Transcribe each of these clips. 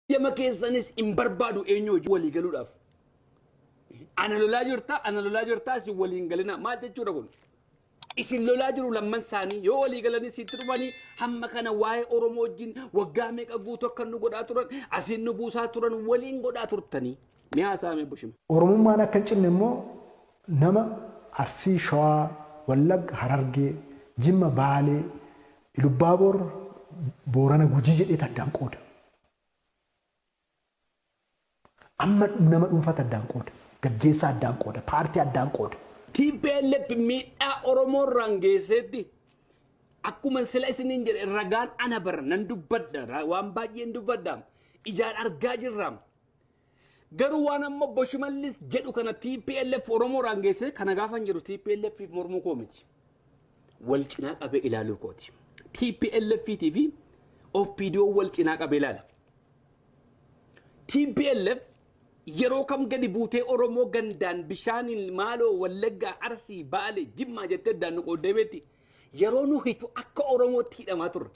Yama keessanis hin barbaadu eenyu hojii walii galuudhaaf. Ana lolaa jirtaa si waliin galina maal jechuudha kun? Isin lolaa jiru lamman isaanii yoo walii galanii sitti dhufanii hamma kana waa'ee Oromoo wajjin waggaa meeqa guutuu akka nu godhaa turan asiin nu buusaa turan waliin godhaa turtanii ni haasaame bushima. Oromummaan akka hin cinne immoo nama Arsii, Shawaa, Wallagga, Harargee, Jimma, Baalee, Ilubbaabor, Boorana, Gujii jedhee addaan qooda. Amma nama dhuunfaa addaan qooda. Gaggeessaa addaan qooda. Paartii addaan qooda. TPLF miidhaa Oromoo rangeessetti akkuma sila isiniin jedhe ragaan ana bara nan dubbadha waan baay'een dubbadha ijaan argaa jirra. Garuu waan amma Boshimallis jedhu kana TPLF Oromoo rangeesse kana gaafan jedhu TPLF mormuu koo miti. Wal cinaa qabee ilaaluu kooti. TPLF TV OPDO wal cinaa qabee ilaala. TPLF yeroo kam gadi buutee Oromoo gandaan bishaaniin maaloo Wallaggaa Arsii Baalee Jimmaa jettee addaan nu qooddeebeetti yeroo nu hiitu akka Oromootti hidhamaa turre.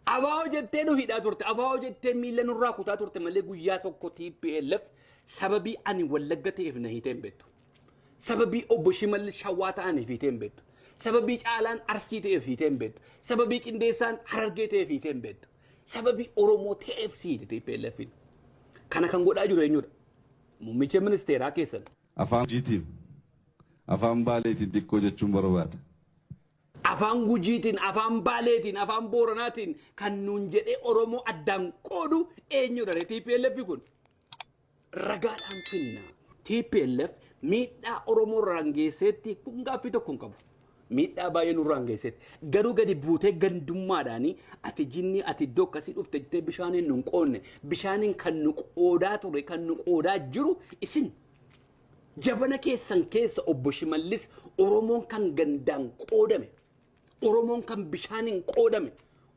Abaa'oo jettee nu hidhaa turte abaa'oo jettee miila nurraa kutaa turte malee guyyaa tokko TPLF sababii ani Wallagga ta'eef na hiitee hin beektu. Sababii obbo Shimallis Shawaa ta'aniif hiitee hin beektu. Sababii Caalaan Arsii ta'eef hiitee hin beektu. Sababii Qindeessaan Harargee ta'eef hiitee hin beektu. Sababii Oromoo ta'eef siite TPLF. Kana kan godhaa jiru eenyudha? Muummicha ministeeraa keessan. Afaan Gujiitiin, Afaan Baaleetiin xiqqoo jechuun barbaada. Afaan Gujiitiin, Afaan Baaleetiin, Afaan Booranaatiin kan nuun jedhee Oromoo addaan qoodu eenyudha TPLF kun? Ragaadhaan finna. TPLF miidhaa Oromoo rangeesseetti kun gaaffii tokko hin qabu. Miidhaa baay'ee nu rangeesseetti. Garuu gadi buutee gandummaadhaanii ati jinni ati iddoo akkasii dhufte jettee bishaaniin nu hin qoodne. Bishaaniin kan nu qoodaa ture kan nu qoodaa jiru isin. Jabana keessan keessa obbo Shimallis Oromoon kan gandaan qoodame. Oromoon kan bishaaniin qoodame.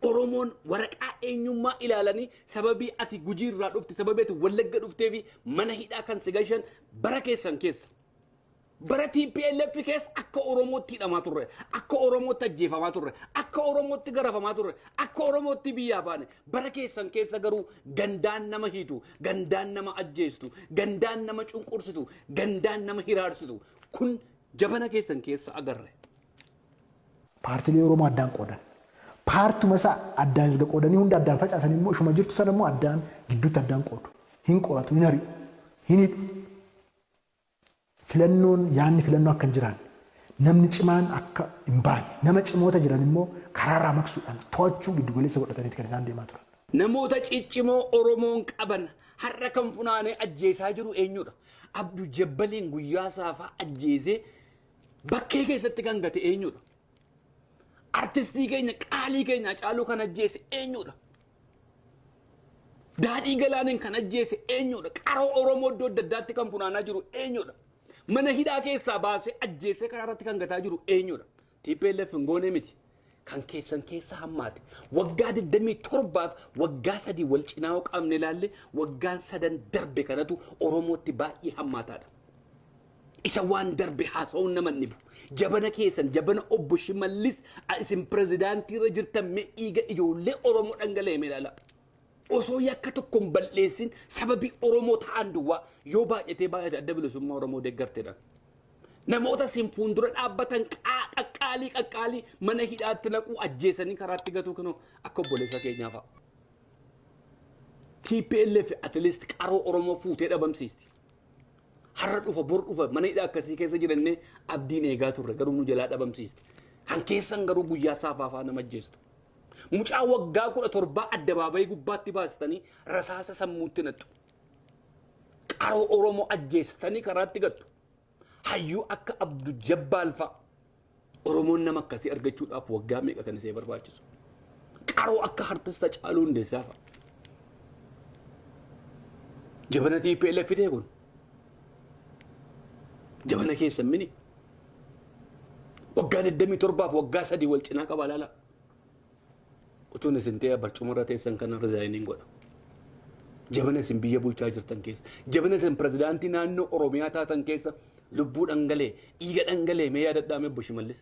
Oromoon waraqaa eenyummaa ilaalanii sababii ati Gujiirraa dhufte sababii ati Wallagga dhuftee fi mana hidhaa kan si gashan bara keessan keessa. Bara TPLF keessa akka Oromootti hidhamaa turre, akka Oromootti ajjeefamaa turre, akka Oromootti garafamaa turre, akka Oromootti biyyaa baane. Bara keessan keessa garuu gandaan nama hiitu, gandaan nama ajjeestu, gandaan nama cunqursitu, gandaan nama hiraarsitu. Kun jabana keessan keessa agarre. Paartilee Oromoo addaan qoodan. Paartuma isaa addaan erga qoodanii hunda addaan facaasan immoo ishuma jirtu sana immoo addaan gidduutti addaan qoodu. Hin qoratu, hin hari'u, hin hidhu. Filannoon yaanni filannoo akka hin jiraanne namni cimaan akka hin baane nama cimoota jiran immoo karaarraa maksuudhaan to'achuu giddu galeessa godhataniiti kan isaan deemaa turan. Namoota ciccimoo Oromoon qaban har'a kan funaanee ajjeesaa jiru eenyudha? Abduu Jabbaliin guyyaa saafaa ajjeesee bakkee keessatti kan gate eenyudha? Artistii keenya qaalii keenya Caaluu kan ajjeese eenyudha? Daadhii Galaaniin kan ajjeese eenyudha? Qaroo Oromoo iddoo adda addaatti kan funaanaa jiru eenyudha? Mana hidhaa keessaa baasee ajjeesee karaa irratti kan gataa jiru eenyudha? TPLF hin goone miti. Kan keessan keessa hammaate. Waggaa 27 waggaa 3 wal cinaa qabne ilaalle waggaan 3 darbe kanatu Oromootti baay'ee hammaataadha. Isa waan darbe haasa'uun nama dhibu. Jabana keessan jabana obbo Shimallis isin pirezidaantii irra jirtan miidhiga ijoollee Oromoo dhangala'e ilaala. Osoo yakka tokko hin balleessin sababii Oromoo ta'an duwwaa yoo baay'ate adda bilisummaa Oromoo deeggarteedha. Namoota sin fuuldura dhaabbatan qaqqaalii mana hidhaatti naquu ajjeesanii karaatti gatuu kanoo akka obboleessa keenyaa fa'a. TPLF at least qaroo Oromoo fuutee dhabamsiisti. Har'a dhufa bor dhufa mana hidhaa akkasii keessa jirannee abdiin eegaa turre garuu nu jalaa dhabamsiisti. Kan keessan garuu guyyaa saafaafaa nama ajjeestu. Mucaa waggaa 17 addabaabayii gubbaatti baastanii rasaasa sammuutti nattu. Qaroo Oromoo ajjeestanii karaatti gattu. Hayyuu akka Abduu Jabbaal fa'a. Oromoon nama akkasii argachuudhaaf waggaa meeqa kan isee barbaachisu. Qaroo akka artista Caaluu Hundeessaa fa'a. Jabana TPLF fidee kun. Jabana keessa mini. Waggaa 27 waggaa 3 wal cinaa qaba laala. Utuun isin ta'ee barcuma irra teessan kana rizaayiniin godha. Jabana isin biyya bulchaa jirtan keessa. Jabana isin pirezidaantii naannoo Oromiyaa taatan keessa lubbuu dhangalee, dhiiga dhangalee mee yaadadhaame obbo Shimallis.